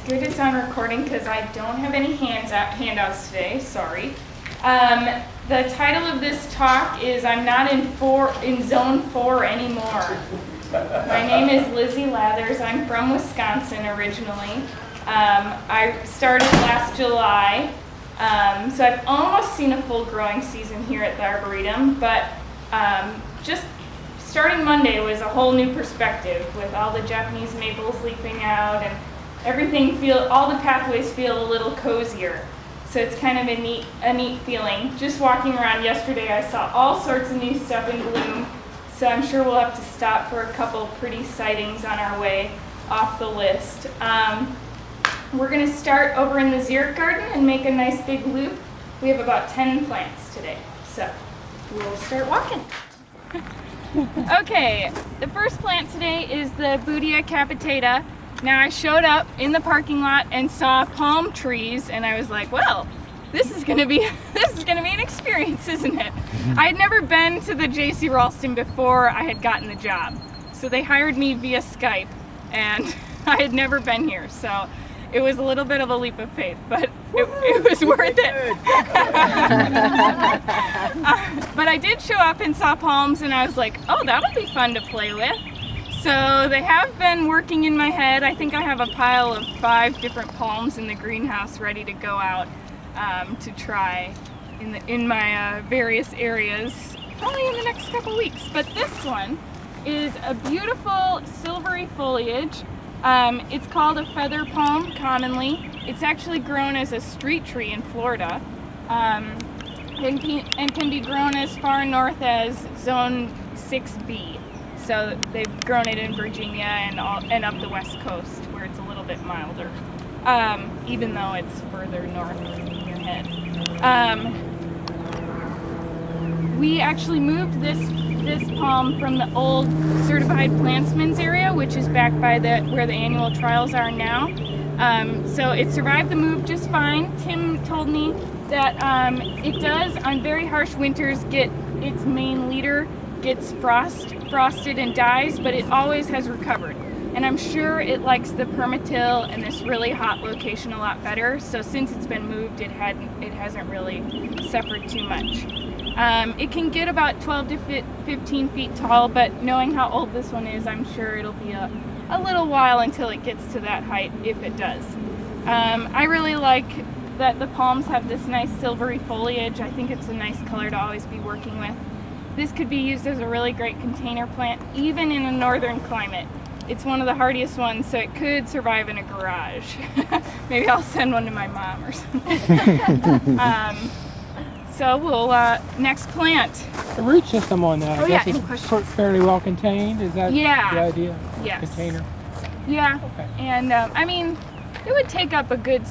good it's on recording because I don't have any handouts today, sorry. The title of this talk is I'm not in Zone 4 anymore. My name is Lizzi Lathers. I'm from Wisconsin originally. I started last July, so I've almost seen a full growing season here at the Arboretum, but just starting Monday was a whole new perspective with all the Japanese maples leafing out and everything all the pathways feel a little cozier. So it's kind of a neat feeling. Just walking around yesterday, I saw all sorts of new stuff in bloom. So I'm sure we'll have to stop for a couple pretty sightings on our way off the list. We're going to start over in the xeric garden and make a nice big loop. We have about 10 plants today, so we'll start walking. Okay, the first plant today is the Buddea capitata. Now I showed up in the parking lot and saw palm trees, and I was like, well, this is gonna be an experience, isn't it? I had never been to the JCRA before I had gotten the job. So they hired me via Skype, and I had never been here, so it was a little bit of a leap of faith, but it was worth it. But I did show up and saw palms, and I was like, oh, that'll be fun to play with. So they have been working in my head. I think I have a pile of 5 different palms in the greenhouse ready to go out to try in my various areas, probably in the next couple weeks. But this one is a beautiful silvery foliage. It's called a feather palm commonly. It's actually grown as a street tree in Florida and can be grown as far north as Zone 6B. So they've grown it in Virginia and up the west coast where it's a little bit milder, even though it's further north in your head. We actually moved this palm from the old certified plantsman's area, which is back by where the annual trials are now. So it survived the move just fine. Tim told me that it does on very harsh winters get its main leader gets frosted and dies, but it always has recovered. And I'm sure it likes the permatill and this really hot location a lot better. So since it's been moved, it hasn't really suffered too much. It can get about 12 to 15 feet tall, but knowing how old this one is, I'm sure it'll be a little while until it gets to that height, if it does. I really like that the palms have this nice silvery foliage. I think it's a nice color to always be working with. This could be used as a really great container plant, even in a northern climate. It's one of the hardiest ones, so it could survive in a garage. Maybe I'll send one to my mom or something. So we'll, next plant. The root system on that, I guess any it's questions? fairly well contained. Is that the idea? Yes. Container? Yeah, okay. And I mean, it would take up a good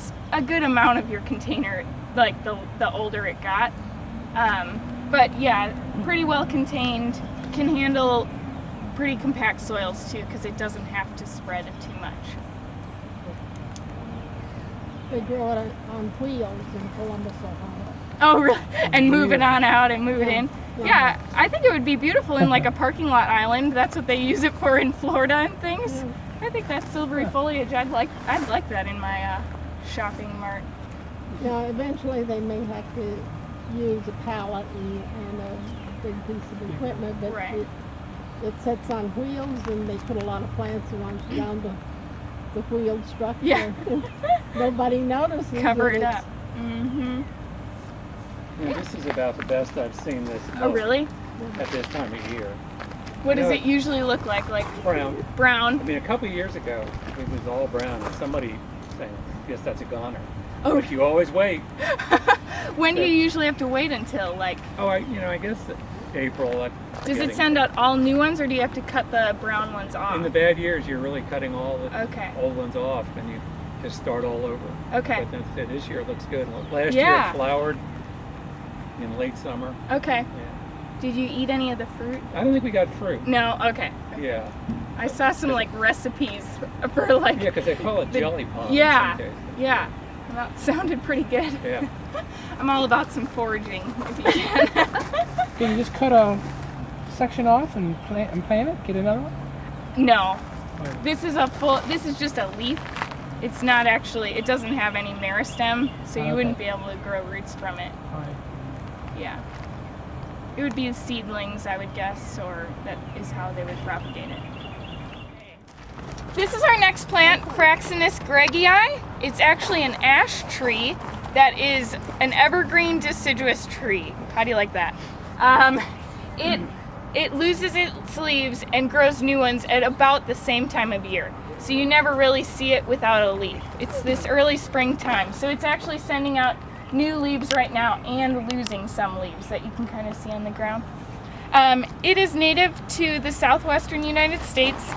amount of your container, like the older it got. But yeah, pretty well contained, can handle pretty compact soils too, because it doesn't have to spread it too much. They grow it on wheels in Columbus, Ohio. Oh, really? And move it on out and move it in? Yeah, I think it would be beautiful in like a parking lot island. That's what they use it for in Florida and things. Yeah. I think that silvery foliage, I'd like that in my shopping mart. Yeah, eventually they may have to use a pallet and a big piece of equipment, but right. it sits on wheels, and they put a lot of plants around the wheeled structure. Yeah. Nobody notices. Cover it up. Mm-hmm. Yeah, this is about the best I've seen this look. Oh, really? At this time of year. What does it usually look like? Like brown. Brown. I mean, a couple of years ago, it was all brown, and somebody saying, "Yes, that's a goner." Oh. But you always wait. When do you usually have to wait until, like? Oh, I guess April. Does it send out all new ones, or do you have to cut the brown ones off? In the bad years, you're really cutting all the old ones off, and you just start all over. Okay. But then this year it looks good. Last year it flowered in late summer. Okay. Yeah. Did you eat any of the fruit? I don't think we got fruit. No. Okay. Yeah. I saw some like recipes for like. Yeah, because they call it jelly palm. Yeah. Yeah. That sounded pretty good. Yeah. I'm all about some foraging, if you can. Can you just cut a section off and plant it? Get another one? No. This is just a leaf It's not actually, it doesn't have any meristem, so you Okay. wouldn't be able to grow roots from it. Alright. Yeah. It would be seedlings, I would guess, or that is how they would propagate it. This is our next plant, Fraxinus greggii. It's actually an ash tree that is an evergreen deciduous tree. How do you like that? It loses its leaves and grows new ones at about the same time of year. So you never really see it without a leaf. It's this early springtime. So it's actually sending out new leaves right now and losing some leaves that you can kind of see on the ground. It is native to the southwestern United States,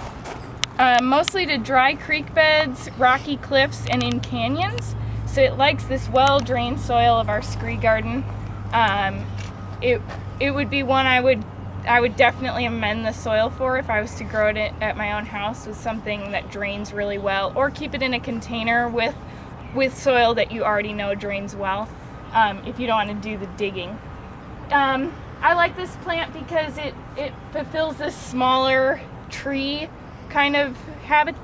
mostly to dry creek beds, rocky cliffs, and in canyons. So it likes this well-drained soil of our scree garden. It would be one I would definitely amend the soil for if I was to grow it at my own house with something that drains really well, or keep it in a container with soil that you already know drains well, if you don't want to do the digging. I like this plant because it fulfills this smaller tree kind of habit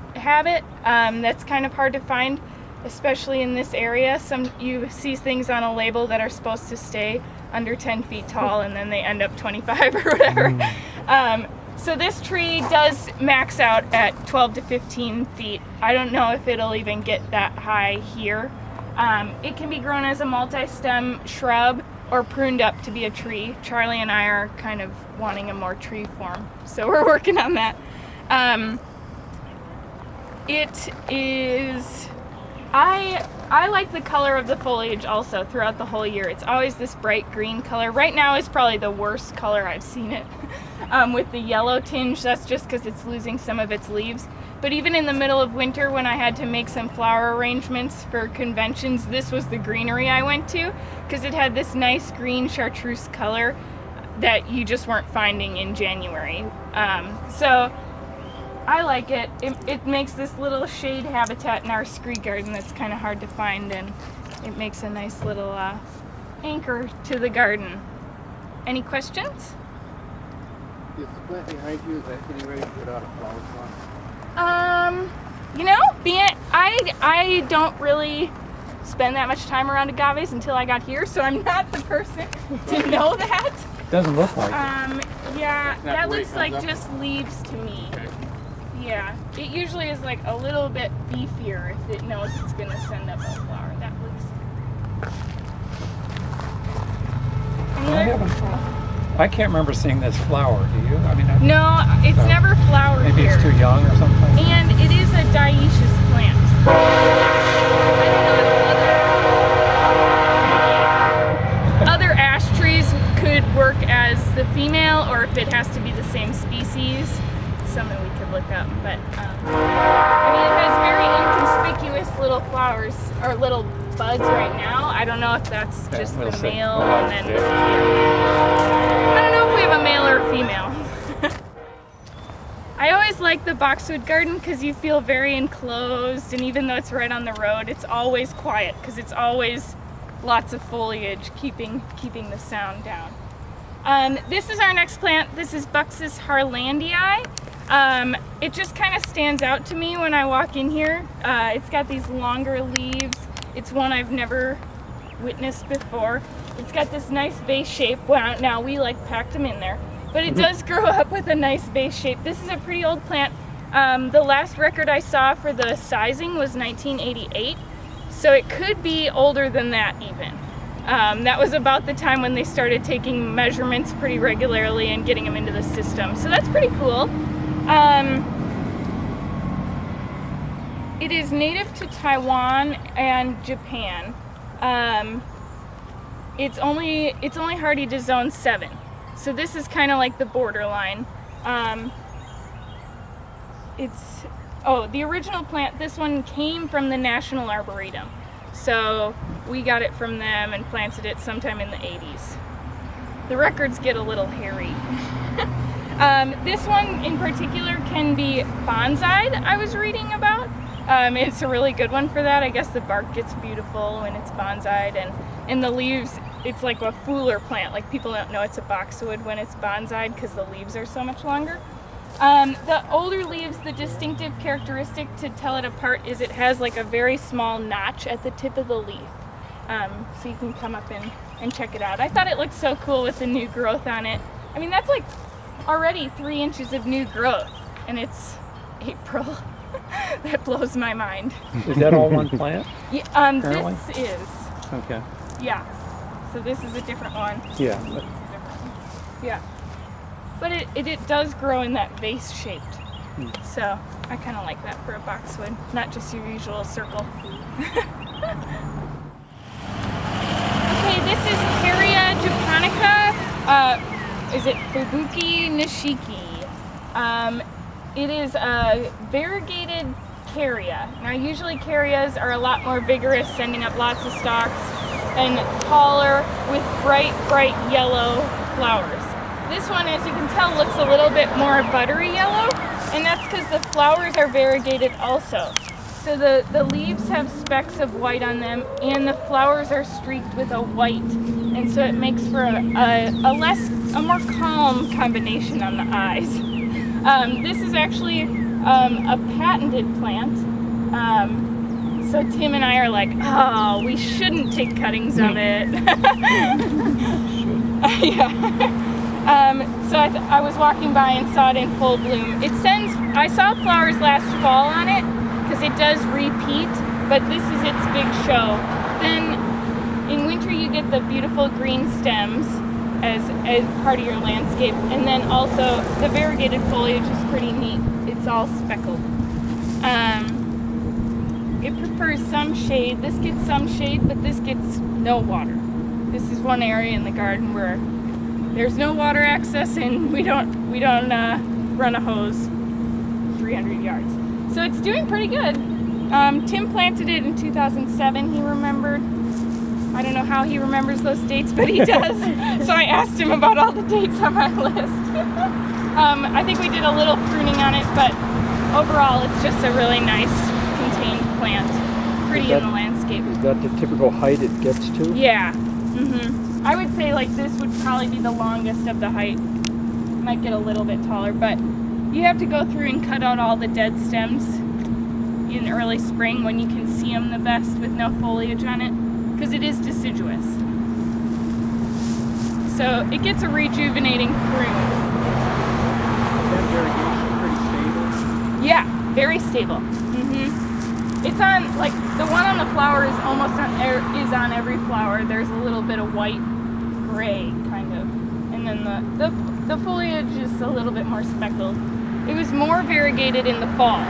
that's kind of hard to find, especially in this area. You see things on a label that are supposed to stay under 10 feet tall and then they end up 25 or whatever. So this tree does max out at 12 to 15 feet. I don't know if it'll even get that high here. It can be grown as a multi-stem shrub or pruned up to be a tree. Charlie and I are kind of wanting a more tree form, so we're working on that. I like the color of the foliage also throughout the whole year. It's always this bright green color. Right now is probably the worst color I've seen it, with the yellow tinge. That's just because it's losing some of its leaves. But even in the middle of winter, when I had to make some flower arrangements for conventions, this was the greenery I went to, because it had this nice green chartreuse color that you just weren't finding in January. So I like it. It makes this little shade habitat in our scree garden that's kind of hard to find, and it makes a nice little anchor to the garden. Any questions? Is the plant behind you, is that getting ready to put out a flower spot? You know, I don't really spend that much time around agaves until I got here, so I'm not the person to know that. Doesn't look like it. Yeah, Is that that where it looks comes like up? just leaves to me. Okay. Yeah, it usually is like a little bit beefier if it knows it's gonna send up a flower. That looks. I can't remember seeing this flower, do you? I mean, No, it's So, never flowered maybe here. it's too young or something. And it is a dioecious plant. I don't know if other ash trees could work as the female, or if it has to be the same species. Something we could look up, but I mean, it has very inconspicuous little flowers or little buds right now. I don't know if that's Yeah, just we'll the see. male, We'll have and to then see. I don't know if we have a male or a female. I always like the boxwood garden because you feel very enclosed, and even though it's right on the road, it's always quiet because it's always lots of foliage keeping the sound down. This is our next plant. This is Buxus harlandii. It just kind of stands out to me when I walk in here. It's got these longer leaves. It's one I've never witnessed before. It's got this nice vase shape. Well, now we packed them in there, but it does grow up with a nice vase shape. This is a pretty old plant. The last record I saw for the sizing was 1988, so it could be older than that even. That was about the time when they started taking measurements pretty regularly and getting them into the system. So that's pretty cool. It is native to Taiwan and Japan. It's only hardy to zone 7. So this is kind of like the borderline. The original plant, this one came from the National Arboretum. So we got it from them and planted it sometime in the 80s. The records get a little hairy. This one in particular can be bonsai'd, I was reading about. It's a really good one for that. I guess the bark gets beautiful when it's bonsai'd, and the leaves, it's like a fuller plant. Like, people don't know it's a boxwood when it's bonsai'd because the leaves are so much longer. The older leaves, the distinctive characteristic to tell it apart is it has like a very small notch at the tip of the leaf. So you can come up and check it out. I thought it looked so cool with the new growth on it. I mean, that's like already 3 inches of new growth, and it's April. That blows my mind. Is that all one plant? Yeah, currently? this is. Okay. Yeah. So this is a different one. Yeah. Yeah. But it does grow in that vase shaped. So I kind of like that for a boxwood, not just your usual circle. Okay, this is Keria japonica. Is it Fubuki Nishiki? It is a variegated Keria. Now usually Kerias are a lot more vigorous, sending up lots of stalks, and taller with bright yellow flowers. This one, as you can tell, looks a little bit more buttery yellow, and that's because the flowers are variegated also. So the leaves have specks of white on them, and the flowers are streaked with a white, and so it makes for a more calm combination on the eyes. This is actually a patented plant. So Tim and I are like, oh, we shouldn't take cuttings of it. Yeah. So I was walking by and saw it in full bloom. I saw flowers last fall on it because it does repeat, but this is its big show. Then in winter you get the beautiful green stems as part of your landscape, and then also the variegated foliage is pretty neat. It's all speckled. It prefers some shade. This gets some shade, but this gets no water. This is one area in the garden where there's no water access, and we don't run a hose 300 yards. So it's doing pretty good. Tim planted it in 2007. He remembered. I don't know how he remembers those dates, but he does. So I asked him about all the dates on my list. I think we did a little pruning on it, but overall it's just a really nice contained plant. Pretty in the landscape. Is that the typical height it gets to? Yeah. I would say like this would probably be the longest of the height. Might get a little bit taller, but you have to go through and cut out all the dead stems in early spring when you can see them the best with no foliage on it, because it is deciduous. So it gets a rejuvenating prune. That irrigation pretty stable. Yeah, very stable. It's on, like, the one on the flower is almost is on every flower. There's a little bit of white gray kind of, and then the foliage is a little bit more speckled. It was more variegated in the fall,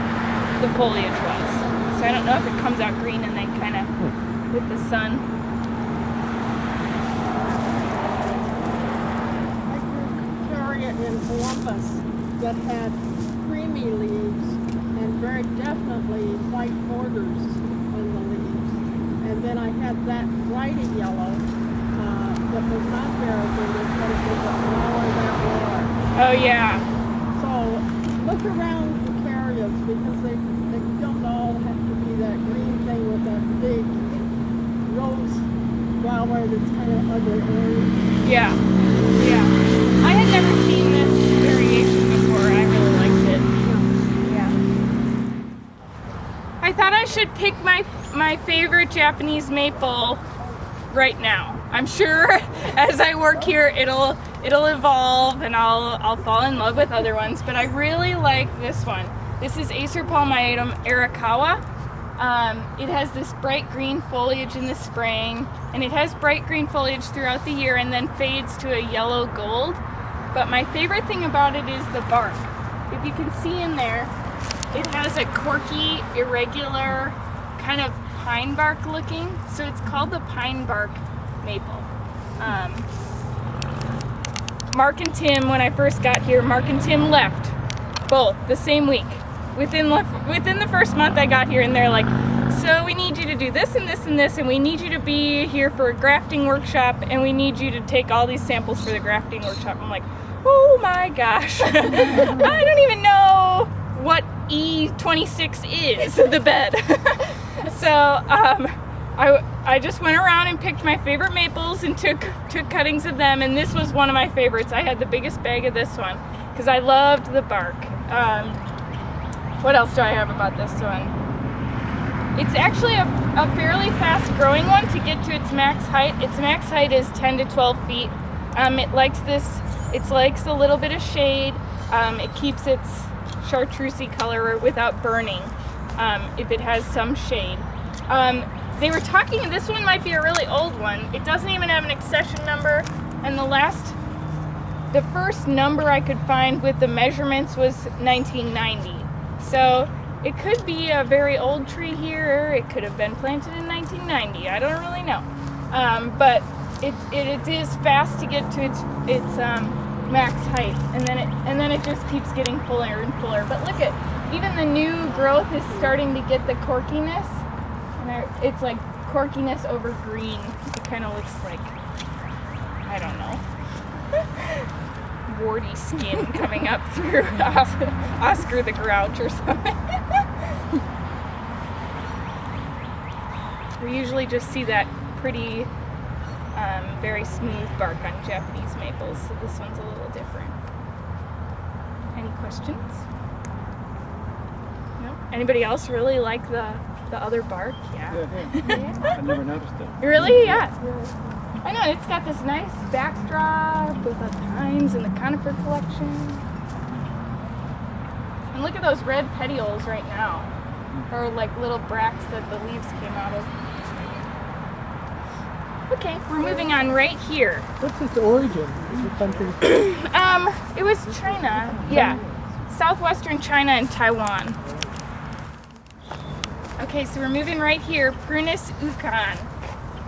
the foliage was. So I don't know if it comes out green and then kind of with the sun. I grew Keria in Columbus that had creamy leaves and very definitely white borders on the leaves. And then I had that brighty yellow that was not variegated, but it was a flower that large. Oh yeah. So look around for Kerias because they don't all have to be that green thing with that big rose flower that's kind of ugly orange. Yeah. I had never seen this variation before. I really liked it. Yeah. I thought I should pick my favorite Japanese maple right now. I'm sure as I work here it'll evolve and I'll fall in love with other ones, but I really like this one. This is Acer palmatum Arakawa. It has this bright green foliage in the spring, and it has bright green foliage throughout the year and then fades to a yellow gold. But my favorite thing about it is the bark. If you can see in there, it has a corky, irregular, kind of pine bark looking, so it's called the pine bark maple. Mark and Tim, when I first got here, Mark and Tim left, both, the same week. Within the first month I got here, and they're like, so we need you to do this and this and this, and we need you to be here for a grafting workshop, and we need you to take all these samples for the grafting workshop. I'm like, oh my gosh. I don't even know what E26 is, the bed. So I just went around and picked my favorite maples and took cuttings of them, and this was one of my favorites. I had the biggest bag of this one. because I loved the bark. What else do I have about this one? It's actually a fairly fast growing one to get to its max height. Its max height is 10 to 12 feet. It likes a little bit of shade. It keeps its chartreusey color without burning if it has some shade. They were talking, this one might be a really old one. It doesn't even have an accession number, and the first number I could find with the measurements was 1990. So it could be a very old tree here. It could have been planted in 1990. I don't really know. But it is fast to get to its max height, and then it just keeps getting fuller and fuller. But look at, even the new growth is starting to get the corkiness, and it's like corkiness over green. It kind of looks like, I don't know, warty skin coming up through Oscar the Grouch or something. We usually just see that pretty, very smooth bark on Japanese maples, so this one's a little different. Any questions? No? Anybody else really like the other bark? Yeah. I never noticed it. Really? Yeah. I know, it's got this nice backdrop with the pines and the conifer collection. And look at those red petioles right now. Or like little bracts that the leaves came out of. Okay, we're moving on right here. What's its origin? Is it country? It was China. Yeah. Southwestern China and Taiwan. Okay, so we're moving right here. Prunus ukan.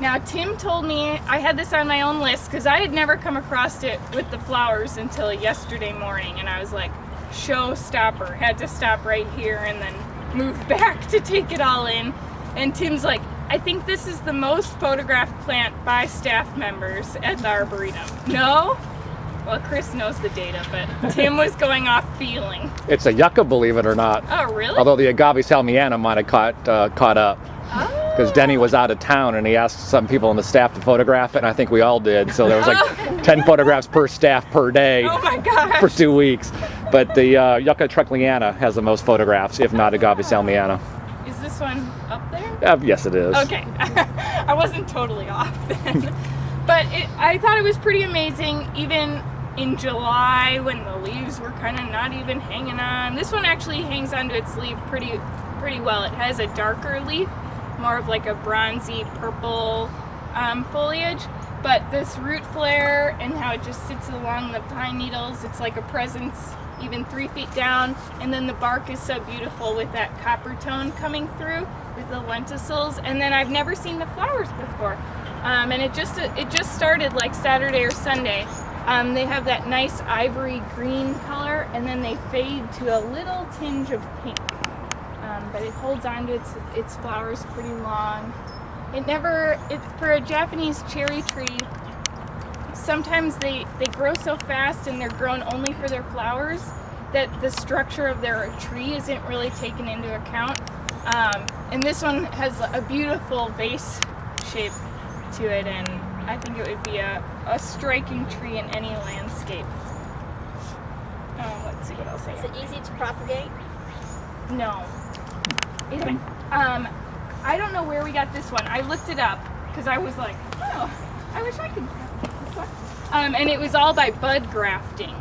Now, Tim told me, I had this on my own list because I had never come across it with the flowers until yesterday morning, and I was like, showstopper. Had to stop right here and then move back to take it all in. And Tim's like, I think this is the most photographed plant by staff members at the Arboretum. No? Well, Chris knows the data, but Tim was going off feeling. It's a yucca, believe it or not. Oh, really? Although the agave salmiana might have caught up. Because Denny was out of town and he asked some people on the staff to photograph it, and I think we all did. So there was like 10 photographs per staff per day. Oh my gosh. For 2 weeks. But the yucca truckliana has the most photographs, if not agave salmiana. Is this one up there? Yes, it is. Okay. I wasn't totally off then. But I thought it was pretty amazing, even in July when the leaves were kind of not even hanging on. This one actually hangs onto its leaf pretty well. It has a darker leaf, more of like a bronzy purple foliage, but this root flare and how it just sits along the pine needles, it's like a presence even 3 feet down, and then the bark is so beautiful with that copper tone coming through with the lenticels, and then I've never seen the flowers before, and it just started like Saturday or Sunday. They have that nice ivory green color, and then they fade to a little tinge of pink. But it holds on to its flowers pretty long. It's for a Japanese cherry tree. Sometimes they grow so fast and they're grown only for their flowers that the structure of their tree isn't really taken into account. And this one has a beautiful vase shape to it, and I think it would be a striking tree in any landscape. Let's see what else I Is have. it easy to propagate? No. I don't know where we got this one. I looked it up because I was like, oh, I wish I could get this one. And it was all by bud grafting.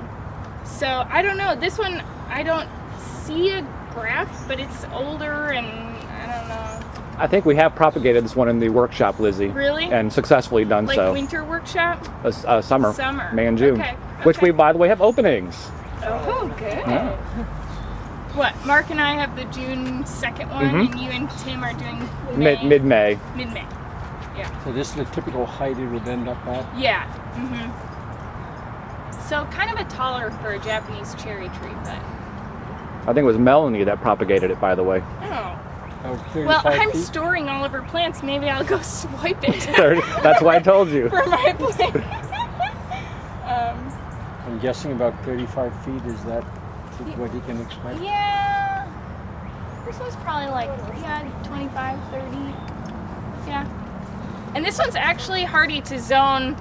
So I don't know. This one, I don't see a graft, but it's older and I don't know. I think we have propagated this one in the workshop, Lizzie. Really? And successful done Like so. winter workshop? Summer. Summer. May and June. Okay. Which we, by the way, have openings. Oh, good. Yeah. What, Mark and I have the June 2nd one, and you and Tim are doing May? Mid-May. Mid-May. Yeah. So this is the typical height it would end up at? Yeah. So kind of a taller for a Japanese cherry tree, but. I think it was Melanie that propagated it, by the way. Oh. Oh, 35 Well, I'm feet? storing all of her plants. Maybe I'll go swipe it That's why I told you. for my plant. I'm guessing about 35 feet. Is that what you can expect? Yeah. This one's probably like, 25, 30. Yeah. And this one's actually hardy to zone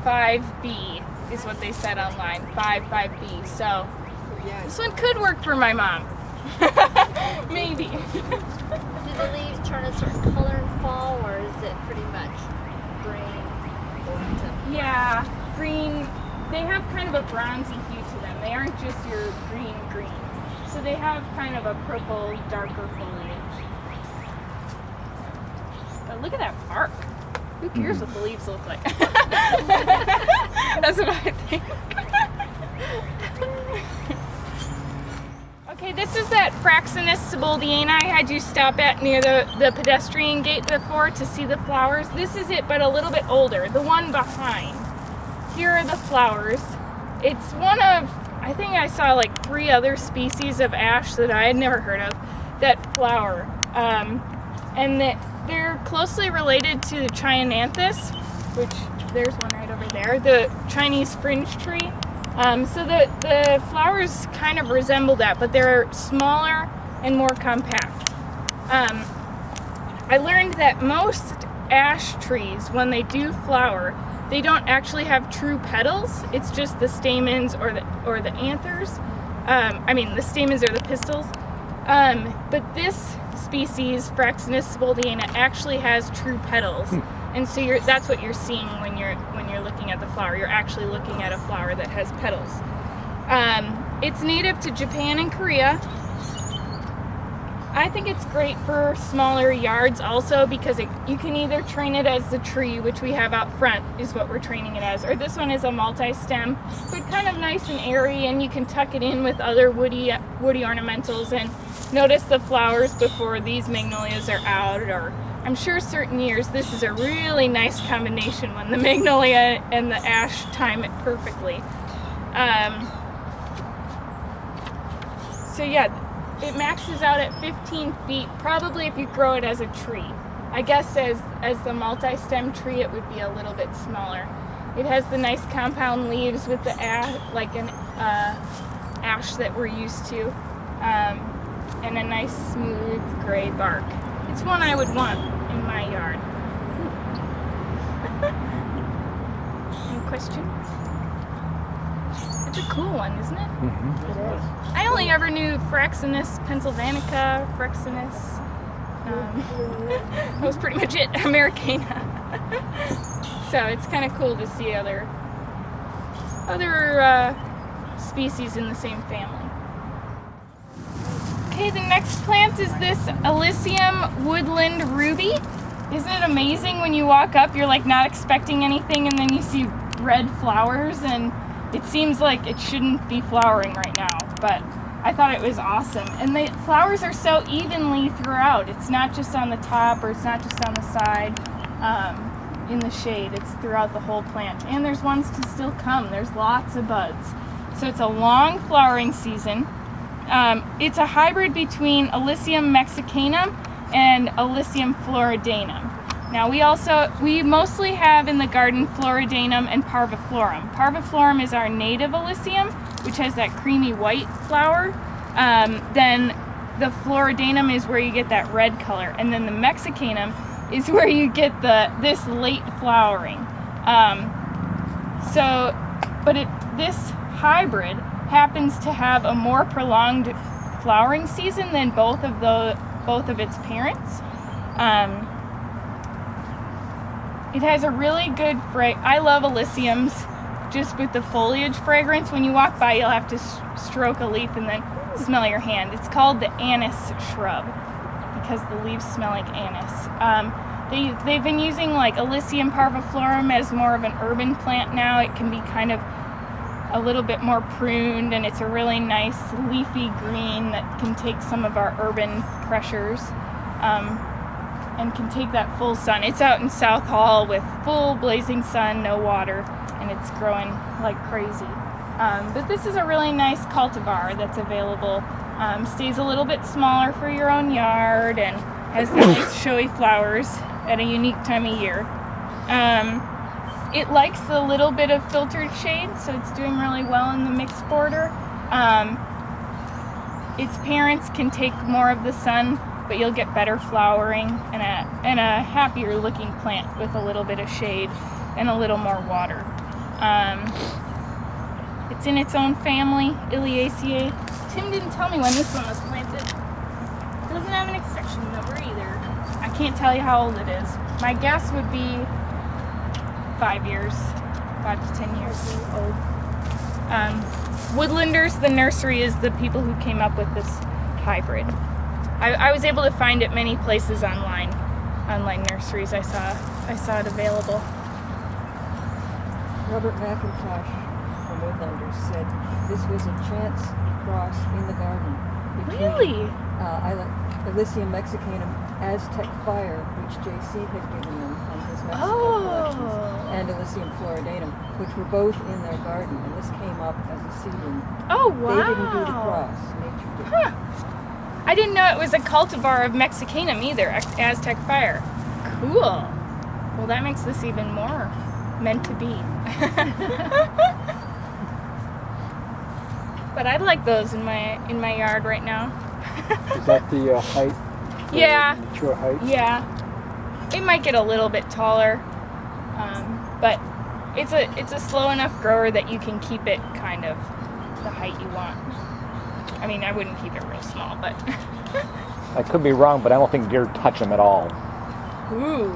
5B. is what they said online, 5B. So Yeah. this one could work for my mom. Maybe. Do the leaves turn a certain color in fall, or is it pretty much green? Yeah, green. They have kind of a bronzy hue to them. They aren't just your green. So they have kind of a purple, darker foliage. But look at that bark. Who cares what the leaves look like? That's what I think. Okay, this is that Fraxinus siboldiana I had you stop at near the pedestrian gate before to see the flowers. This is it, but a little bit older. The one behind. Here are the flowers. It's one of, I think I saw like 3 other species of ash that I had never heard of that flower. And they're closely related to the Chionanthus, which there's one right over there, the Chinese fringe tree. So the flowers kind of resemble that, but they're smaller and more compact. I learned that most ash trees, when they do flower, they don't actually have true petals. It's just the stamens or the anthers. I mean, the stamens or the pistils. But this species, Fraxinus siboldiana, actually has true petals, and so that's what you're seeing when you're looking at the flower. You're actually looking at a flower that has petals. It's native to Japan and Korea. I think it's great for smaller yards also because you can either train it as the tree, which we have out front is what we're training it as, or this one is a multi-stem, but kind of nice and airy, and you can tuck it in with other woody ornamentals and notice the flowers before these magnolias are out, or I'm sure certain years this is a really nice combination when the magnolia and the ash time it perfectly. So yeah, it maxes out at 15 feet, probably if you grow it as a tree. I guess as the multi-stem tree it would be a little bit smaller. It has the nice compound leaves with the ash, like an ash that we're used to, and a nice smooth gray bark. It's one I would want in my yard. Any questions? It's a cool one, isn't it? I only ever knew Fraxinus pennsylvanica, Fraxinus. That was pretty much it, Americana. So it's kind of cool to see other species in the same family. Okay, the next plant is this Alyssium woodland ruby. Isn't it amazing when you walk up, you're like not expecting anything, and then you see red flowers, and it seems like it shouldn't be flowering right now, but I thought it was awesome. And the flowers are so evenly throughout. It's not just on the top, or it's not just on the side in the shade. It's throughout the whole plant. And there's ones to still come. There's lots of buds. So it's a long flowering season. It's a hybrid between Alyssium mexicanum and Alyssium floridanum. Now we mostly have in the garden Floridanum and Parviflorum. Parviflorum is our native Alyssium, which has that creamy white flower. Then the Floridanum is where you get that red color, and then the Mexicanum is where you get this late flowering. This hybrid happens to have a more prolonged flowering season than both of its parents. It has a really good I love Alyssiums just with the foliage fragrance. When you walk by, you'll have to stroke a leaf and then smell your hand. It's called the anise shrub because the leaves smell like anise. They've been using like Alyssium parviflorum as more of an urban plant now. It can be kind of a little bit more pruned, and it's a really nice leafy green that can take some of our urban pressures. And can take that full sun. It's out in South Hall with full blazing sun, no water, and it's growing like crazy. But this is a really nice cultivar that's available. Stays a little bit smaller for your own yard and has the nice showy flowers at a unique time of year. It likes a little bit of filtered shade, so it's doing really well in the mixed border. Its parents can take more of the sun, but you'll get better flowering and a happier looking plant with a little bit of shade and a little more water. It's in its own family, Iliaceae. Tim didn't tell me when this one was planted. It doesn't have an extension number either. I can't tell you how old it is. My guess would be 5 years, 5 to 10 years old. Woodlanders, the nursery, is the people who came up with this hybrid. I was able to find it many places online nurseries. I saw it available. Robert McIntosh from Woodlanders said this was a chance cross in the garden between Really? Elysium mexicanum Aztec fire, which JC had given them from his Mexico collections, and Elysium floridanum, which were both in their garden, and this came up as a seedling. Oh, wow. They didn't do the cross, nature did. Huh. I didn't know it was a cultivar of mexicanum either, Aztec fire. Cool. Well, that makes this even more meant to be. But I'd like those in my yard right now. Is that the height? Yeah. Mature height? Yeah. It might get a little bit taller, but it's a slow enough grower that you can keep it kind of the height you want. I mean, I wouldn't keep it real small, but. I could be wrong, but I don't think deer touch them at all. Ooh.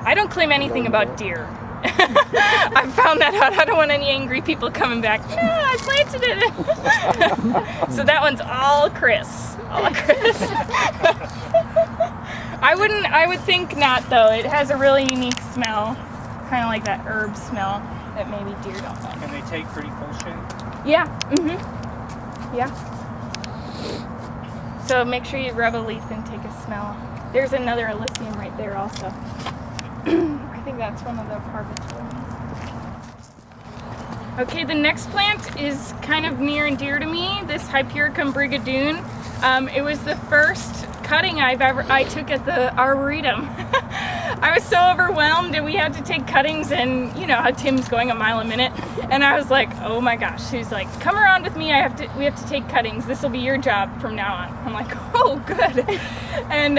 I don't claim anything about deer. I found that out. I don't want any angry people coming back. No, I planted it. So that one's all Chris. All Chris. I would think not though. It has a really unique smell. Kind of like that herb smell that maybe deer don't like. And they take pretty full shape? Yeah. Yeah. So make sure you rub a leaf and take a smell. There's another Elysium right there also. I think that's one of the Parvati ones. Okay, the next plant is kind of near and dear to me, this Hypericum brigadoon. It was the first cutting I took at the Arboretum. I was so overwhelmed and we had to take cuttings, and you know how Tim's going a mile a minute, and I was like, oh my gosh. She's like, come around with me, we have to take cuttings. This will be your job from now on. I'm like, oh good. And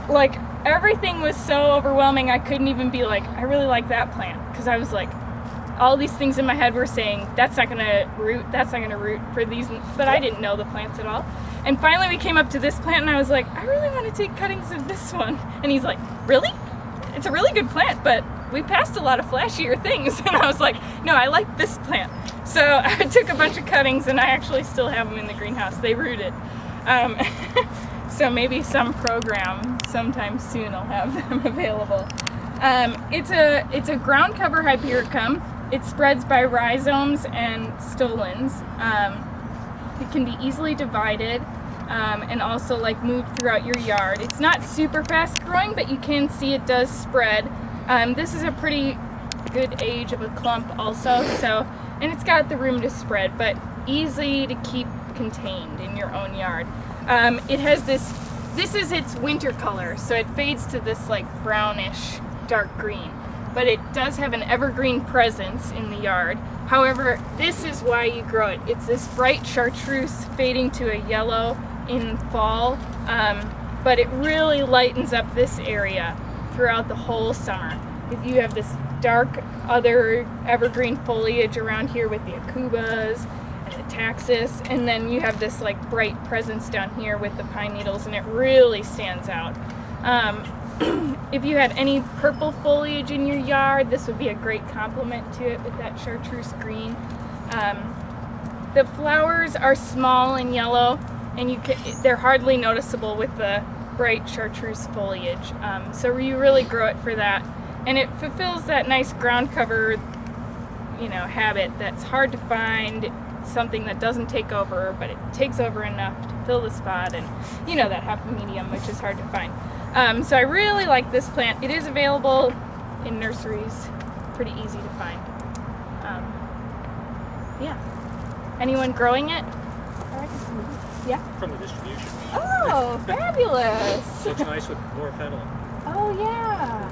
like everything was so overwhelming, I couldn't even be like, I really like that plant, because I was like, all these things in my head were saying, that's not gonna root for these, but I didn't know the plants at all. And finally we came up to this plant and I was like, I really want to take cuttings of this one. And he's like, really? It's a really good plant, but we passed a lot of flashier things. And I was like, no, I like this plant. So I took a bunch of cuttings and I actually still have them in the greenhouse. They rooted. So maybe some program sometime soon I'll have them available. It's a ground cover Hypericum. It spreads by rhizomes and stolons. It can be easily divided and also like moved throughout your yard. It's not super fast growing, but you can see it does spread. This is a pretty good age of a clump also, so, and it's got the room to spread, but easy to keep contained in your own yard. It has this is its winter color, so it fades to this like brownish dark green, but it does have an evergreen presence in the yard. However, this is why you grow it. It's this bright chartreuse fading to a yellow in fall, but it really lightens up this area throughout the whole summer. If you have this dark other evergreen foliage around here with the acubas and the taxus, and then you have this like bright presence down here with the pine needles, and it really stands out. If you had any purple foliage in your yard, this would be a great complement to it with that chartreuse green. The flowers are small and yellow, and they're hardly noticeable with the bright chartreuse foliage. So you really grow it for that. And it fulfills that nice ground cover, habit that's hard to find, something that doesn't take over, but it takes over enough to fill the spot, and that happy medium, which is hard to find. So I really like this plant. It is available in nurseries, pretty easy to find. Yeah. Anyone growing it? Yeah. From the distribution. Oh, fabulous! Looks nice with more petal. Oh yeah,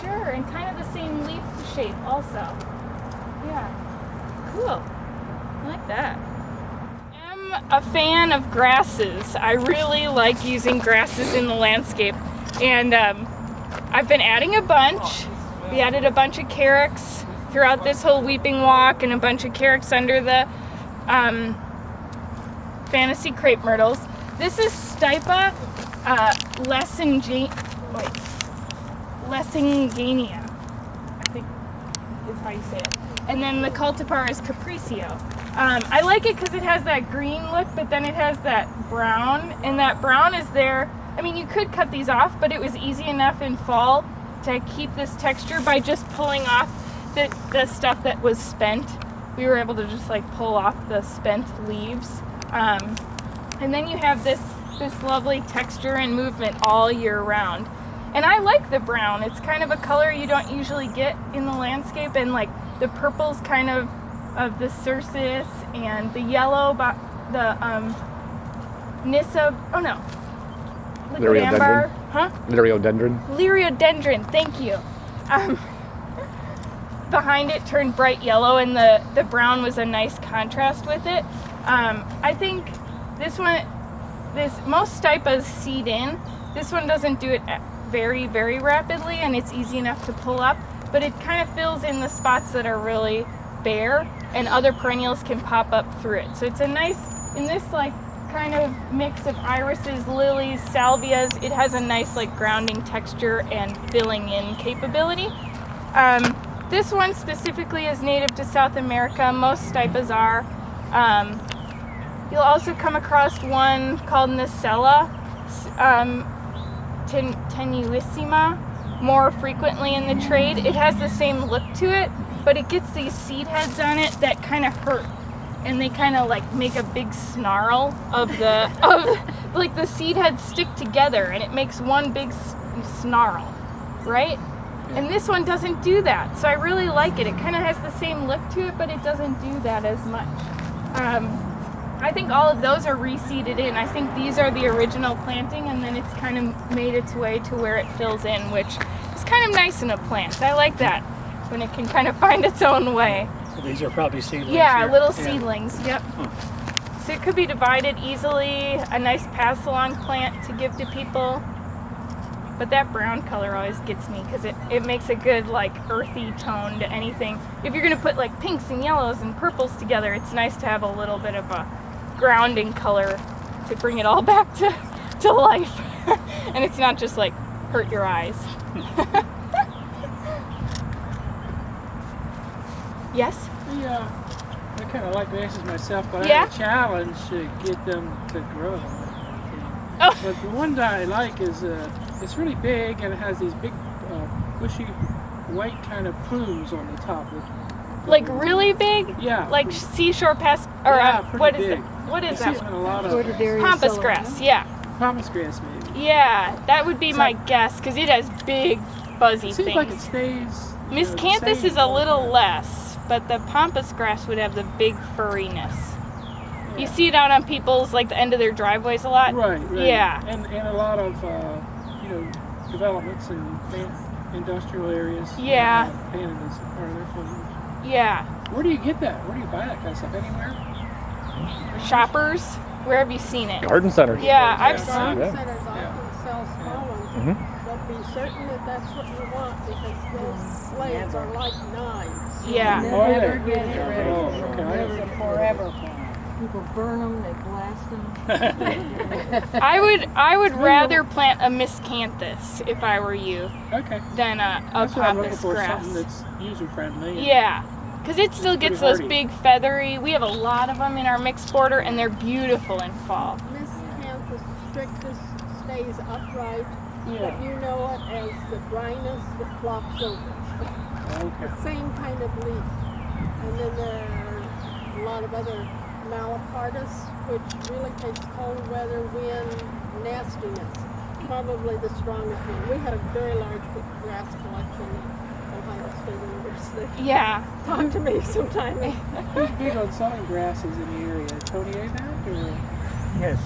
sure, and kind of the same leaf shape also. Yeah, cool. I like that. I'm a fan of grasses. I really like using grasses in the landscape, and I've been adding a bunch. We added a bunch of carex throughout this whole weeping walk, and a bunch of carex under the fantasy crepe myrtles. This is Stipa lessingania, I think is how you say it. And then the cultivar is Capriccio. I like it because it has that green look, but then it has that brown, and that brown is there. I mean, you could cut these off, but it was easy enough in fall to keep this texture by just pulling off the stuff that was spent. We were able to just like pull off the spent leaves. And then you have this lovely texture and movement all year round. And I like the brown. It's kind of a color you don't usually get in the landscape, and like the purple's kind of the cercis, and the yellow, the Nissa, oh no, liquid amber, huh? Liriodendron. Liriodendron, thank you. Behind it turned bright yellow, and the brown was a nice contrast with it. I think most Stipas seed in. This one doesn't do it very, very rapidly, and it's easy enough to pull up, but it kind of fills in the spots that are really bare, and other perennials can pop up through it. So it's a nice, in this like kind of mix of irises, lilies, salvias, it has a nice like grounding texture and filling in capability. This one specifically is native to South America. Most Stipas are. You'll also come across one called Nacella tenuissima more frequently in the trade. It has the same look to it, but it gets these seed heads on it that kind of hurt, and they kind of like make a big snarl of like the seed heads stick together, and it makes one big snarl, right? And this one doesn't do that, so I really like it. It kind of has the same look to it, but it doesn't do that as much. I think all of those are reseeded in. I think these are the original planting, and then it's kind of made its way to where it fills in, which is kind of nice in a plant. I like that, when it can kind of find its own way. So these are probably seedlings. Yeah, here. little seedlings, yep. So it could be divided easily, a nice pass-along plant to give to people. But that brown color always gets me, because it makes a good like earthy tone to anything. If you're going to put like pinks and yellows and purples together, it's nice to have a little bit of a grounding color to bring it all back to life. And it's not just like hurt your eyes. Yes? Yeah, I kind of like vases myself, but Yeah? I have a challenge to get them to grow. Oh. But the one that I like is it's really big, and it has these big bushy white kind of plumes on the top. Like really big? Yeah. Like seashore past, or Yeah, what pretty is big. it? What is You that? see it in a lot of Pampas grass, yeah. pampas grass, maybe. Yeah, that would be So- my guess, because it has big fuzzy It seems things. like it stays. Miscanthus is a little less, but the pampas grass would have the big furriness. You see it out on people's, like the end of their driveways a lot. Right. Yeah. And a lot of developments in industrial areas. Yeah. Pandas are part of their foliage. Yeah. Where do you get that? Where do you buy that kind of stuff? Anywhere? Shoppers, where have you seen it? Garden centers. Yeah, I've Garden seen. Yeah. centers often sell small ones, but be certain that that's what you want, because those blades are like knives. Yeah. Oh, are Never they? get it ready. Oh, okay. It's a forever plant. People burn them, they blast them. I would rather plant a miscanthus if I were you Okay. than a That's what I'm looking pampas for, grass. something that's user friendly. Yeah, because it still gets pretty those hardy. big feathery. We have a lot of them in our mixed border, and they're beautiful in fall. Miscanthus strictus stays upright, Yeah. but you know it as the dryness that flops over. Okay. The same kind of leaf. And then there are a lot of other Malapartis, which really takes cold weather, wind, nastiness. Probably the strongest one. We had a very large grass collection at Ohio State University. Yeah. Talk to me sometime. Who's big on selling grasses in the area? Tony, that or Yes,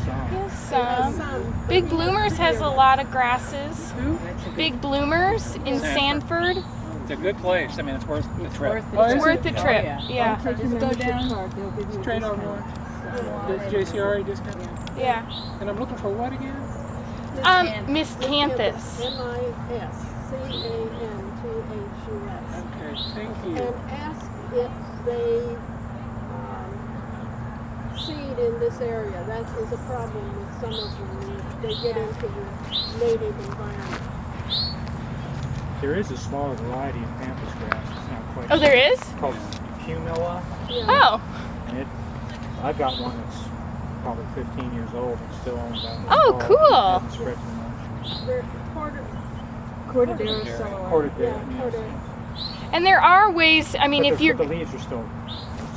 some. Some, Big Bloomers has a lot of grasses. who? Big Bloomers in Sanford. It's a good place. I mean, it's worth the trip. Oh, is It's worth it? the trip. yeah. Yeah. Just go down. They'll give you a Straight on discount. north. The JCRA discount. Yeah. And I'm looking for what again? Miscanthus. Miscanthus. Okay, thank you. And ask if they seed in this area. That is a problem with some of them. They get into the native environment. There is a smaller variety of pampas grass. It's not quite. Oh, there is? It's called Pumilla. Yeah. Oh. And I've got one that's probably 15 years old and still only about this Oh, tall. cool. Hasn't spread too much. They're Cordillera similar. Cordillera, yeah, yes. cordillera. And there are ways, I mean, But if you're the leaves are still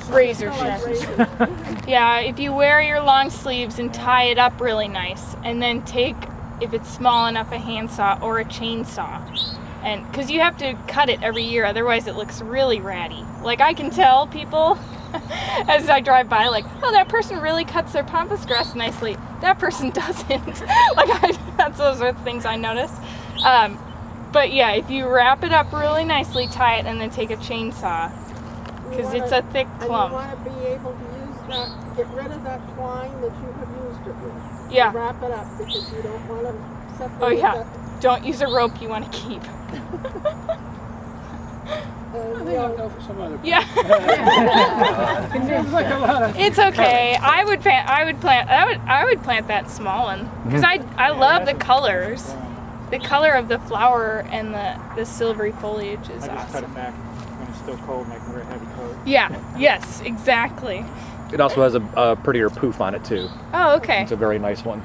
razor Like sharp. raisins. Yeah, if you wear your long sleeves and tie it up really nice, and then take, if it's small enough, a handsaw or a chainsaw. And because you have to cut it every year, otherwise it looks really ratty. Like I can tell people as I drive by, like, oh, that person really cuts their pampas grass nicely. That person doesn't. That's those are the things I notice. But yeah, if you wrap it up really nicely, tie it, and then take a chainsaw, because it's a thick And you clump. want to be able to use that, get rid of that twine that you have used it with. Yeah. Wrap it up because you don't want to separate Oh yeah. that. Don't use a rope you want to keep. I think I'll go for some other. Yeah. It seems like a lot of. It's okay. I would plant that small one because I love the colors. The color of the flower and the silvery foliage is I just cut awesome. it back when it's still cold and I can wear a heavy coat. Yeah. Yes. Exactly. It also has a prettier poof on it too. Oh, okay. It's a very nice one.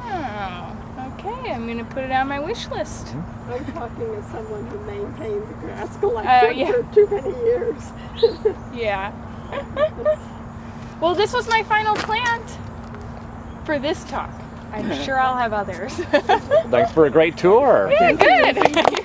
Oh, okay. I'm gonna put it on my wish list. I'm talking as someone who maintained the grass collection yeah. for too many years. Yeah. Well, this was my final plant for this talk. I'm sure I'll have others. Thanks for a great tour. Yeah, good.